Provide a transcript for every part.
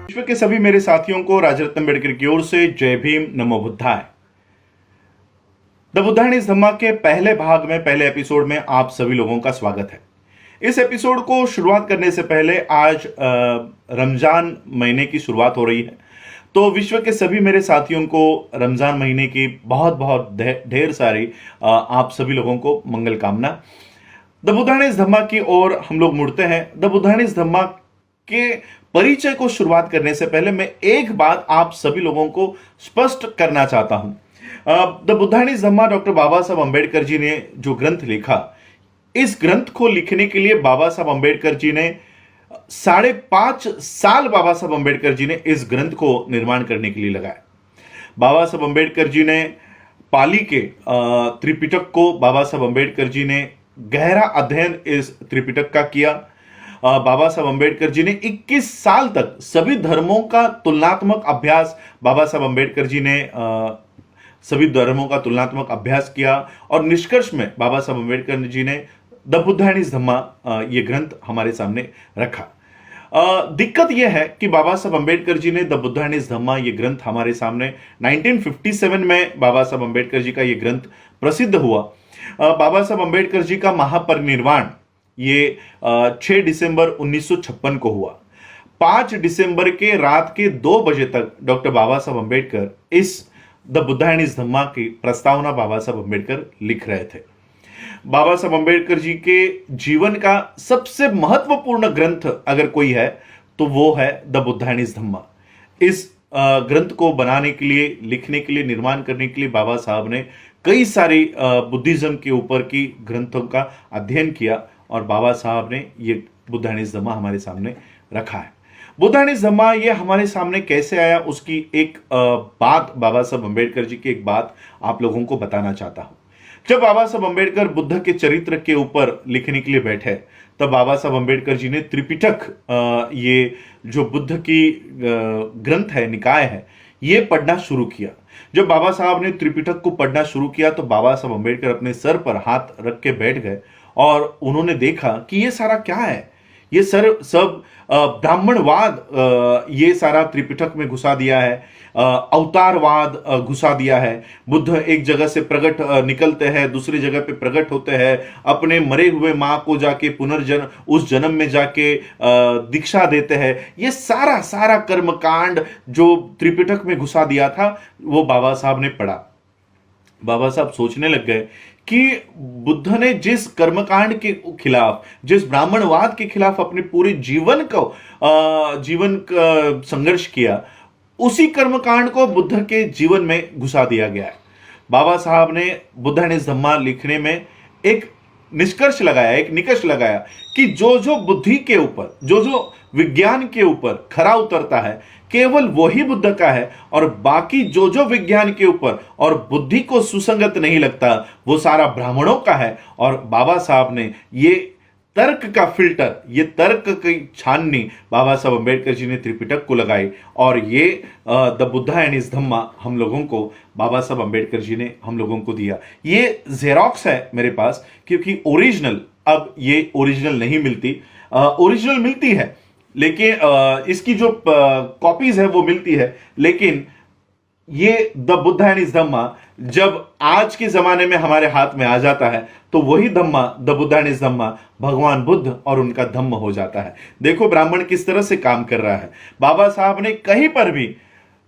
विश्व के सभी मेरे साथियों को राजरत्न अम्बेडकर की ओर से जय भीम, नमो बुद्धाय। द बुद्धायन इज धम्मा के पहले भाग में, पहले एपिसोड में आप सभी लोगों का स्वागत है। इस एपिसोड को शुरुआत करने से पहले आज रमजान महीने की शुरुआत हो रही है, तो विश्व के सभी मेरे साथियों को रमजान महीने की बहुत बहुत ढेर सारी आप सभी लोगों को मंगल कामना। द बुद्धायन इज धम्मा की ओर हम लोग मुड़ते हैं। द बुद्धायन इज धम्मा के परिचय को शुरुआत करने से पहले मैं एक बात आप सभी लोगों को स्पष्ट करना चाहता हूं। द बुद्धायन इज धम्मा डॉक्टर बाबा साहब अम्बेडकर जी ने जो ग्रंथ लिखा, इस ग्रंथ को लिखने के लिए बाबा साहब अम्बेडकर जी ने 5.5 साल बाबा साहब अम्बेडकर जी ने इस ग्रंथ को निर्माण करने के लिए लगाया। बाबा साहब अम्बेडकर जी ने पाली के त्रिपिटक को बाबा साहब अम्बेडकर जी ने गहरा अध्ययन इस त्रिपिटक का किया। बाबा साहब अम्बेडकर जी ने 21 साल तक सभी धर्मों का तुलनात्मक अभ्यास बाबा साहब अम्बेडकर जी ने सभी धर्मों का तुलनात्मक अभ्यास किया और निष्कर्ष में बाबा साहब अम्बेडकर जी ने द बुद्धायन इज धम्मा ये ग्रंथ हमारे सामने रखा। दिक्कत यह है कि बाबा साहब अम्बेडकर जी ने द बुद्धायन इज धम्मा ये ग्रंथ हमारे सामने 1957 में बाबा साहब अम्बेडकर जी का ये ग्रंथ प्रसिद्ध हुआ। बाबा साहब अम्बेडकर जी का महापरिनिर्वाण ये 6 दिसंबर 1956 को हुआ। 5 दिसंबर के रात के 2 बजे तक डॉक्टर बाबा साहब अम्बेडकर इस द बुद्धायन इज धम्मा की प्रस्तावना बाबा साहब अम्बेडकर लिख रहे थे। बाबा साहब अम्बेडकर जी के जीवन का सबसे महत्वपूर्ण ग्रंथ अगर कोई है तो वो है द बुद्धायन इज धम्मा। इस ग्रंथ को बनाने के लिए, लिखने के लिए, निर्माण करने के लिए बाबा साहब ने कई सारी बुद्धिज्म के ऊपर की ग्रंथों का अध्ययन किया और बाबा साहब ने ये बुद्धायन इज धम्मा हमारे सामने रखा है। बुद्धायन इज धम्मा ये हमारे सामने कैसे आया, उसकी एक बात, बाबा साहब अम्बेडकर जी की एक बात आप लोगों को बताना चाहता हूं। जब बाबा साहब अम्बेडकर बुद्ध के चरित्र के ऊपर लिखने के लिए बैठे, तब बाबा साहब अम्बेडकर जी ने त्रिपिटक, ये जो बुद्ध की ग्रंथ है, निकाय है, ये पढ़ना शुरू किया। जब बाबा साहब ने त्रिपिटक को पढ़ना शुरू किया तो बाबा साहब अम्बेडकर अपने सर पर हाथ रख के बैठ गए और उन्होंने देखा कि ये सारा क्या है। ये सब ब्राह्मणवाद ये सारा त्रिपिटक में घुसा दिया है, अवतारवाद घुसा दिया है। बुद्ध एक जगह से प्रकट निकलते हैं, दूसरी जगह पे प्रकट होते हैं, अपने मरे हुए माँ को जाके पुनर्जन्म, उस जन्म में जाके दीक्षा देते हैं। ये सारा कर्मकांड जो त्रिपिटक में घुसा दिया था वो बाबा साहब ने पढ़ा। बाबा साहब सोचने लग गए कि बुद्ध ने जिस कर्मकांड के खिलाफ, जिस ब्राह्मणवाद के खिलाफ अपने पूरे जीवन का संघर्ष किया, उसी कर्मकांड को बुद्ध के जीवन में घुसा दिया गया है। बाबा साहब ने बुद्धायन इज धम्मा लिखने में एक निष्कर्ष लगाया, एक निकष लगाया कि जो जो बुद्धि के ऊपर, जो जो विज्ञान के ऊपर खरा उतरता है, केवल वही बुद्ध का है और बाकी जो जो विज्ञान के ऊपर और बुद्धि को सुसंगत नहीं लगता वो सारा ब्राह्मणों का है। और बाबा साहब ने ये तर्क का फिल्टर, ये तर्क की छाननी बाबा साहब अम्बेडकर जी ने त्रिपिटक को लगाई और ये द बुद्धायन इज धम्मा हम लोगों को बाबा साहब अम्बेडकर जी ने हम लोगों को दिया। ये जेरोक्स है मेरे पास, क्योंकि ओरिजिनल, अब ये ओरिजिनल नहीं मिलती, ओरिजिनल मिलती है लेकिन इसकी जो कॉपीज है वो मिलती है, लेकिन ये द बुद्धायन इज धम्मा जब आज के जमाने में हमारे हाथ में आ जाता है तो वही धम्मा, द बुद्धायन इज धम्मा, भगवान बुद्ध और उनका धम्म हो जाता है। देखो ब्राह्मण किस तरह से काम कर रहा है। बाबा साहब ने कहीं पर भी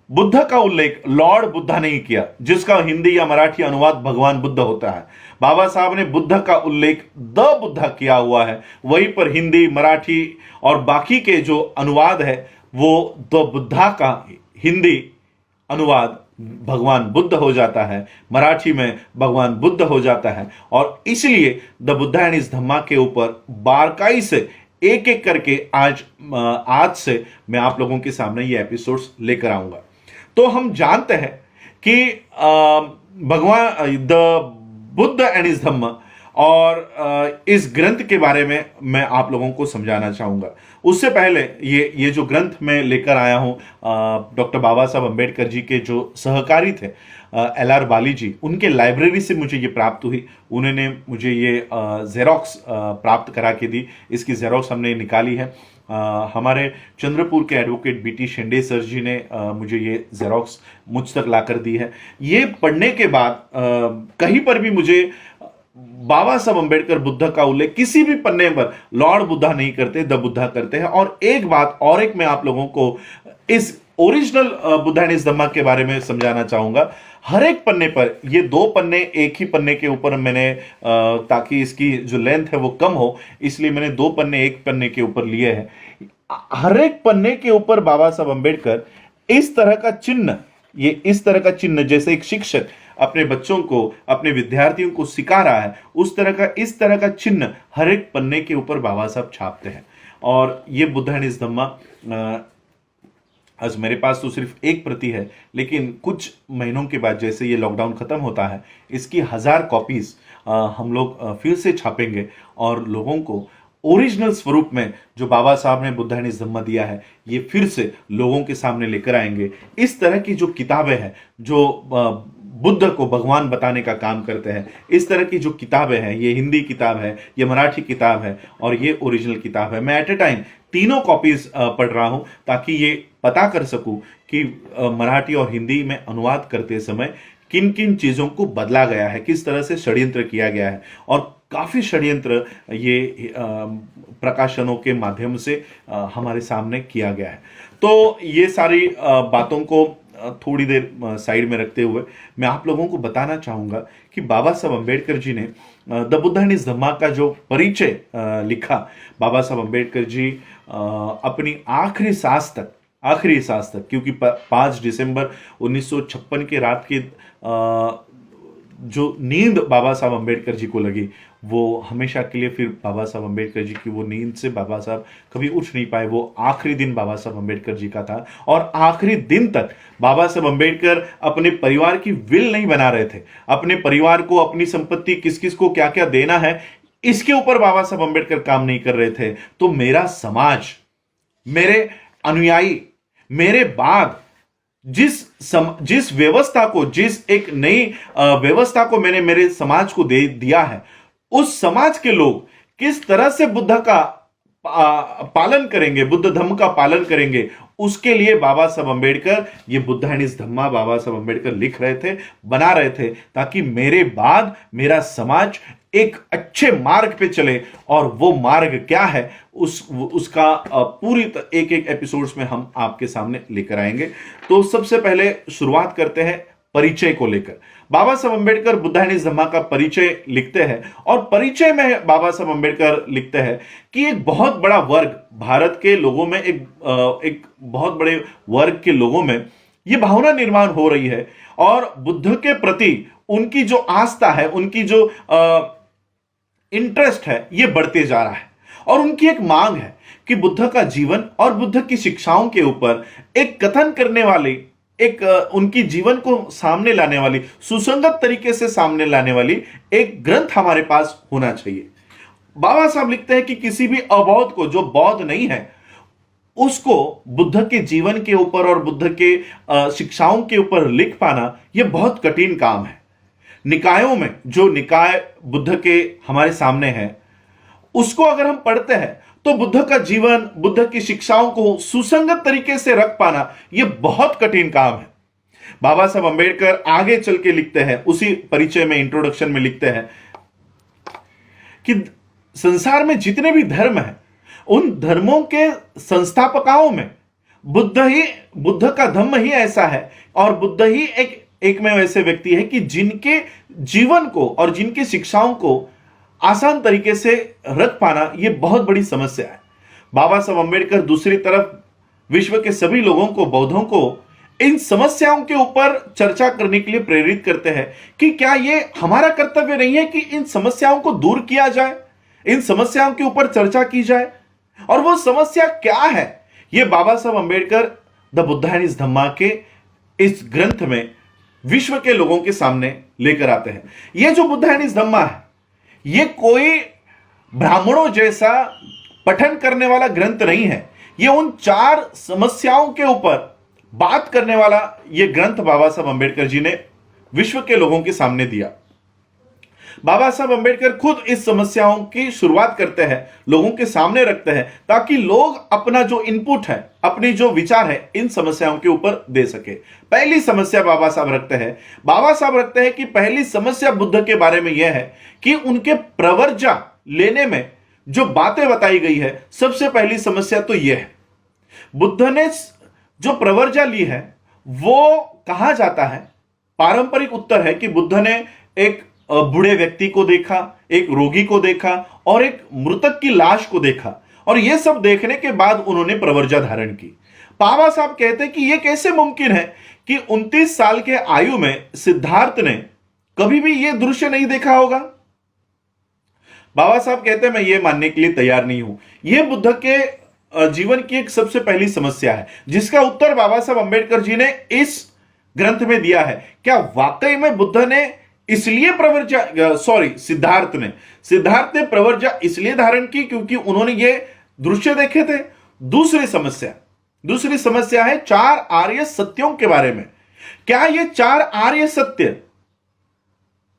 बुद्ध का उल्लेख लॉर्ड बुद्धा नहीं किया, जिसका हिंदी या मराठी अनुवाद भगवान बुद्ध होता है। बाबा साहब ने बुद्ध का उल्लेख द बुद्धा किया हुआ है, वहीं पर हिंदी, मराठी और बाकी के जो अनुवाद है वो द बुद्धा का हिंदी अनुवाद भगवान बुद्ध हो जाता है, मराठी में भगवान बुद्ध हो जाता है। और इसलिए द बुद्धायन इज धम्मा के ऊपर बारकाई से एक एक करके आज से मैं आप लोगों के सामने ये एपिसोड्स लेकर आऊंगा। तो हम जानते हैं कि भगवान द बुद्ध एंड इज धम्मा और इस ग्रंथ के बारे में मैं आप लोगों को समझाना चाहूंगा। उससे पहले ये जो ग्रंथ मैं लेकर आया हूं, डॉक्टर बाबा साहब अम्बेडकर जी के जो सहकारी थे LR बाली जी, उनके लाइब्रेरी से मुझे ये प्राप्त हुई। उन्होंने मुझे ये जेरोक्स प्राप्त करा के दी। इसकी जेरोक्स हमने निकाली है हमारे चंद्रपुर के एडवोकेट बीटी शेंडे सर जी ने मुझे ये जेरोक्स मुझ तक ला कर दी है। ये पढ़ने के बाद कहीं पर भी मुझे बाबा साहब अंबेडकर बुद्ध का उल्लेख किसी भी पन्ने पर लॉर्ड बुद्धा नहीं करते, द बुद्धा करते हैं। और एक बात और एक मैं आप लोगों को इस original Buddha and his Dhamma के बारे में समझाना चाहूंगा। हर एक पन्ने पर, ये 2 पन्ने एक ही पन्ने के ऊपर मैंने ताकि इसकी जो लेंथ है वो कम हो, इसलिए मैंने 2 पन्ने एक पन्ने के ऊपर लिए हैं। हर एक पन्ने के ऊपर बाबा साहब अंबेडकर इस तरह का चिन्ह, ये इस तरह का चिन्ह जैसे एक शिक्षक अपने बच्चों को, अपने विद्यार्थियों को सिखा रहा है, उस तरह का, इस तरह का चिन्ह हर एक पन्ने के ऊपर बाबा साहब छापते हैं। और ये बुद्धा एंड हिज धम्मा आज मेरे पास तो सिर्फ एक प्रति है, लेकिन कुछ महीनों के बाद जैसे ये लॉकडाउन खत्म होता है, इसकी 1000 कॉपीज हम लोग फिर से छापेंगे और लोगों को ओरिजिनल स्वरूप में जो बाबा साहब ने बुद्धा एंड हिज धम्मा दिया है, ये फिर से लोगों के सामने लेकर आएंगे। इस तरह की जो किताबें हैं जो बुद्ध को भगवान बताने का काम करते हैं, इस तरह की जो किताबें हैं, ये हिंदी किताब है, ये मराठी किताब है और ये ओरिजिनल किताब है, मैं एट ए टाइम तीनों कॉपीज पढ़ रहा हूं ताकि ये पता कर सकूं कि मराठी और हिंदी में अनुवाद करते समय किन किन चीजों को बदला गया है, किस तरह से षड्यंत्र किया गया है। और काफी षड्यंत्र ये प्रकाशनों के माध्यम से हमारे सामने किया गया है। तो ये सारी बातों को थोड़ी देर साइड में रखते हुए मैं आप लोगों को बताना चाहूंगा कि बाबा साहब अंबेडकर जी ने द बुद्धा एंड हिज धम्मा का जो परिचय लिखा, बाबा साहब अंबेडकर जी अपनी आखिरी सांस तक, क्योंकि 5 दिसंबर 1956 की रात की जो नींद बाबा साहब अंबेडकर जी को लगी, वो हमेशा के लिए फिर बाबा साहब अंबेडकर जी की वो नींद से बाबा साहब कभी उठ नहीं पाए। वो आखिरी दिन बाबा साहब अंबेडकर जी का था और आखिरी दिन तक बाबा साहब अंबेडकर अपने परिवार की विल नहीं बना रहे थे। अपने परिवार को, अपनी संपत्ति किस किस को क्या क्या देना है, इसके ऊपर बाबा साहब अंबेडकर काम नहीं कर रहे थे। तो मेरा समाज, मेरे अनुयायी, मेरे बाद जिस व्यवस्था को, जिस एक नई व्यवस्था को मैंने मेरे समाज को दे दिया है, उस समाज के लोग किस तरह से बुद्ध का पालन करेंगे, बुद्ध धम्म का पालन करेंगे, उसके लिए बाबा साहब अंबेडकर ये बुद्धा एंड हिज धम्मा बाबा साहब अंबेडकर लिख रहे थे, बना रहे थे, ताकि मेरे बाद मेरा समाज एक अच्छे मार्ग पे चले। और वो मार्ग क्या है, उसका पूरी एक एक एपिसोड्स में हम आपके सामने लेकर आएंगे। तो सबसे पहले शुरुआत करते हैं परिचय को लेकर। बाबा साहब अंबेडकर बुद्धा एंड हिज धम्मा का परिचय लिखते हैं और परिचय में बाबा साहब अंबेडकर लिखते हैं कि एक बहुत बड़ा वर्ग भारत के लोगों में, एक बहुत बड़े वर्ग के लोगों में यह भावना निर्माण हो रही है और बुद्ध के प्रति उनकी जो आस्था है, उनकी जो इंटरेस्ट है, यह बढ़ते जा रहा है। और उनकी एक मांग है कि बुद्ध का जीवन और बुद्ध की शिक्षाओं के ऊपर एक कथन करने वाली, एक उनकी जीवन को सामने लाने वाली, सुसंगत तरीके से सामने लाने वाली एक ग्रंथ हमारे पास होना चाहिए। बाबा साहब लिखते हैं कि किसी भी अबौद्ध को, जो बौद्ध नहीं है, उसको बुद्ध के जीवन के ऊपर और बुद्ध के शिक्षाओं के ऊपर लिख पाना यह बहुत कठिन काम है। निकायों में जो निकाय बुद्ध के हमारे सामने है, उसको अगर हम पढ़ते हैं तो बुद्ध का जीवन, बुद्ध की शिक्षाओं को सुसंगत तरीके से रख पाना यह बहुत कठिन काम है। बाबा साहब अंबेडकर आगे चल के लिखते हैं, उसी परिचय में, इंट्रोडक्शन में लिखते हैं कि संसार में जितने भी धर्म हैं, उन धर्मों के संस्थापकों में बुद्ध का धम्म ही ऐसा है और बुद्ध ही एक में वैसे व्यक्ति है कि जिनके जीवन को और जिनकी शिक्षाओं को आसान तरीके से रख पाना यह बहुत बड़ी समस्या है। बाबा साहब अंबेडकर दूसरी तरफ विश्व के सभी लोगों को, बौद्धों को, इन समस्याओं के ऊपर चर्चा करने के लिए प्रेरित करते हैं कि क्या यह हमारा कर्तव्य नहीं है कि इन समस्याओं को दूर किया जाए, इन समस्याओं के ऊपर चर्चा की जाए। और वो समस्या क्या है, यह Baba Saheb Ambedkar the Buddha and his Dhamma के इस ग्रंथ में विश्व के लोगों के सामने लेकर आते हैं। यह जो बुद्धा एंड हिज धम्मा है, यह कोई ब्राह्मणों जैसा पठन करने वाला ग्रंथ नहीं है। यह उन 4 समस्याओं के ऊपर बात करने वाला यह ग्रंथ बाबा साहब अंबेडकर जी ने विश्व के लोगों के सामने दिया। बाबा साहब अंबेडकर खुद इस समस्याओं की शुरुआत करते हैं, लोगों के सामने रखते हैं, ताकि लोग अपना जो इनपुट है, अपनी जो विचार है, इन समस्याओं के ऊपर दे सके। पहली समस्या बाबा साहब रखते हैं कि पहली समस्या बुद्ध के बारे में यह है कि उनके प्रवर्जा लेने में जो बातें बताई गई है, सबसे पहली समस्या तो यह है, बुद्ध ने जो प्रवर्जा ली है वो कहा जाता है, पारंपरिक उत्तर है कि बुद्ध ने एक बूढ़े व्यक्ति को देखा, एक रोगी को देखा और एक मृतक की लाश को देखा, और यह सब देखने के बाद उन्होंने प्रवर्जा धारण की। बाबा साहब कहते हैं कि यह कैसे मुमकिन है कि 29 साल के आयु में सिद्धार्थ ने कभी भी यह दृश्य नहीं देखा होगा। बाबा साहब कहते हैं मैं यह मानने के लिए तैयार नहीं हूं। यह बुद्ध के जीवन की एक सबसे पहली समस्या है, जिसका उत्तर बाबा साहब अंबेडकर जी ने इस ग्रंथ में दिया है। क्या वाकई में बुद्ध ने इसलिए सिद्धार्थ ने प्रवर्जा इसलिए धारण की क्योंकि उन्होंने ये दृश्य देखे थे? दूसरी समस्या है 4 आर्य सत्यों के बारे में। क्या ये 4 आर्य सत्य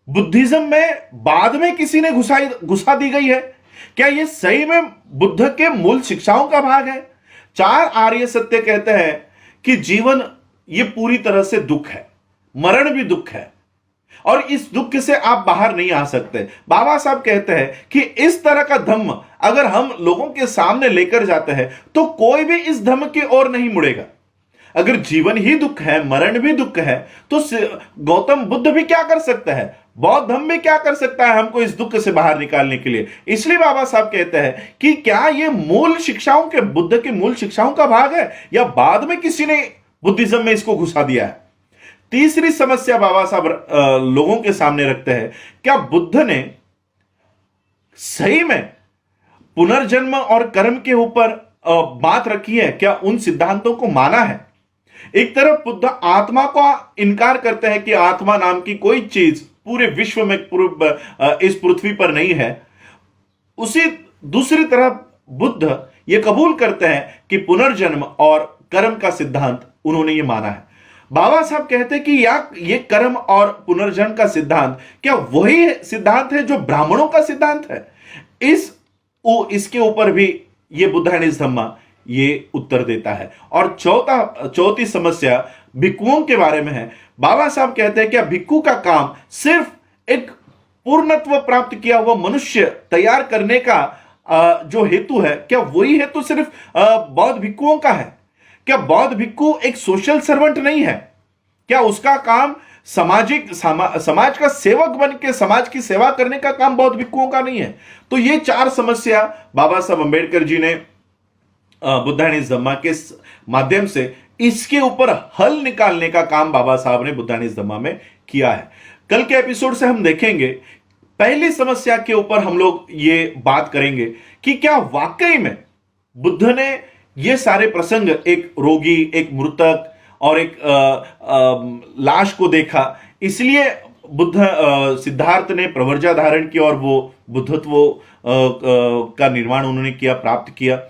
बुद्धिज्म में बाद में किसी ने घुसा दी गई है? क्या ये सही में बुद्ध के मूल शिक्षाओं का भाग है? 4 आर्य सत्य कहते हैं कि जीवन ये पूरी तरह से दुख है, मरण भी दुख है, और इस दुख से आप बाहर नहीं आ सकते। बाबा साहब कहते हैं कि इस तरह का धम्म अगर हम लोगों के सामने लेकर जाते हैं तो कोई भी इस धम्म की ओर नहीं मुड़ेगा। अगर जीवन ही दुख है, मरण भी दुख है, तो गौतम बुद्ध भी क्या कर सकता है, बौद्ध धम्म भी क्या कर सकता है हमको इस दुख से बाहर निकालने के लिए? इसलिए बाबा साहब कहते हैं कि क्या यह बुद्ध के मूल शिक्षाओं का भाग है, या बाद में किसी ने बुद्धिज्म में इसको घुसा दिया है? तीसरी समस्या बाबा साहब लोगों के सामने रखते हैं, क्या बुद्ध ने सही में पुनर्जन्म और कर्म के ऊपर बात रखी है? क्या उन सिद्धांतों को माना है? एक तरफ बुद्ध आत्मा का इनकार करते हैं कि आत्मा नाम की कोई चीज पूरे विश्व में इस पृथ्वी पर नहीं है, उसी दूसरी तरफ बुद्ध यह कबूल करते हैं कि पुनर्जन्म और कर्म का सिद्धांत उन्होंने ये माना है। बाबा साहब कहते हैं कि ये कर्म और पुनर्जन्म का सिद्धांत क्या वही सिद्धांत है जो ब्राह्मणों का सिद्धांत है? इसके ऊपर भी ये बुद्धानिस धम्मा ये उत्तर देता है। और चौथी समस्या भिक्षुओं के बारे में है। बाबा साहब कहते हैं कि भिक्षु का काम सिर्फ एक पूर्णत्व प्राप्त किया हुआ मनुष्य तैयार करने का जो हेतु है, क्या वही हेतु सिर्फ बौद्ध भिक्षुओं का है? क्या बौद्ध भिक्षु एक सोशल सर्वेंट नहीं है? क्या उसका काम समाज का सेवक बन के समाज की सेवा करने का काम बौद्ध भिक्षुओं का नहीं है? तो ये 4 समस्या बाबा साहब अंबेडकर जी ने बुद्धानिस धम्मा के माध्यम से इसके ऊपर हल निकालने का काम बाबा साहब ने बुद्धानिस धम्मा में किया है। कल के एपिसोड से हम देखेंगे, पहली समस्या के ऊपर हम लोग ये बात करेंगे कि क्या वाकई में बुद्ध ने ये सारे प्रसंग, एक रोगी, एक मृतक और एक लाश को देखा, इसलिए सिद्धार्थ ने प्रवर्जा धारण की और वो बुद्धत्व का निर्माण उन्होंने किया, प्राप्त किया।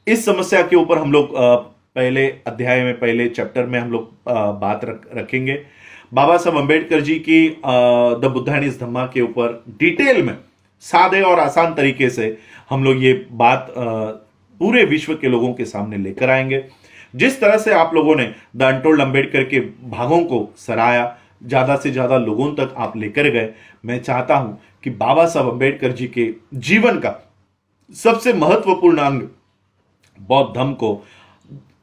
इस समस्या के ऊपर हम लोग पहले अध्याय में, पहले चैप्टर में हम लोग बात रखेंगे। बाबा साहब अंबेडकर जी की द बुद्धानिस धम्मा के ऊपर डिटेल में, सादे और आसान तरीके से हम लोग ये बात पूरे विश्व के लोगों के सामने लेकर आएंगे। जिस तरह से आप लोगों ने द अनटोल्ड अंबेडकर के भागों को सराहा, ज्यादा से ज्यादा लोगों तक आप लेकर गए, मैं चाहता हूं कि बाबा साहब अंबेडकर जी के जीवन का सबसे महत्वपूर्ण अंग बौद्ध धम्म को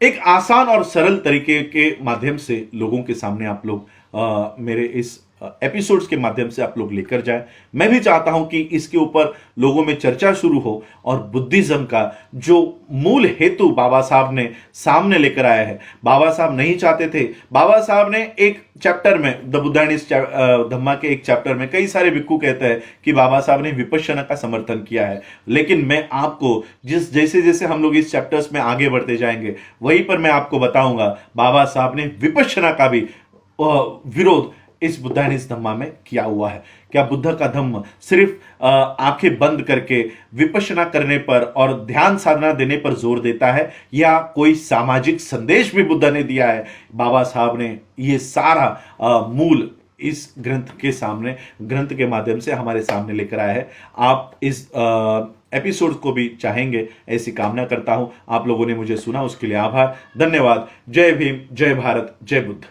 एक आसान और सरल तरीके के माध्यम से लोगों के सामने आप लोग मेरे इस एपिसोड्स के माध्यम से आप लोग लेकर जाएं। मैं भी चाहता हूं कि इसके ऊपर लोगों में चर्चा शुरू हो और बुद्धिज्म का जो मूल हेतु बाबा साहब ने सामने लेकर आया है, बाबा साहब नहीं चाहते थे। बाबा साहब ने एक चैप्टर में, द बुद्धानिस धम्मा के एक चैप्टर में, कई सारे भिक्षु कहते हैं कि बाबा साहब ने विपश्यना का समर्थन किया है, लेकिन मैं आपको जैसे जैसे हम लोग इस चैप्टर्स में आगे बढ़ते जाएंगे, वहीं पर मैं आपको बताऊंगा बाबा साहब ने विपश्यना का भी विरोध इस बुद्धानिस धम्मा में किया हुआ है। क्या बुद्ध का धम्म सिर्फ आंखें बंद करके विपश्यना करने पर और ध्यान साधना देने पर जोर देता है, या कोई सामाजिक संदेश भी बुद्ध ने दिया है? बाबा साहब ने ये सारा मूल इस ग्रंथ के माध्यम से हमारे सामने लेकर आया है। आप इस एपिसोड को भी चाहेंगे, ऐसी कामना करता हूं। आप लोगों ने मुझे सुना, उसके लिए आभार, धन्यवाद। जय भीम, जय भारत, जय बुद्ध।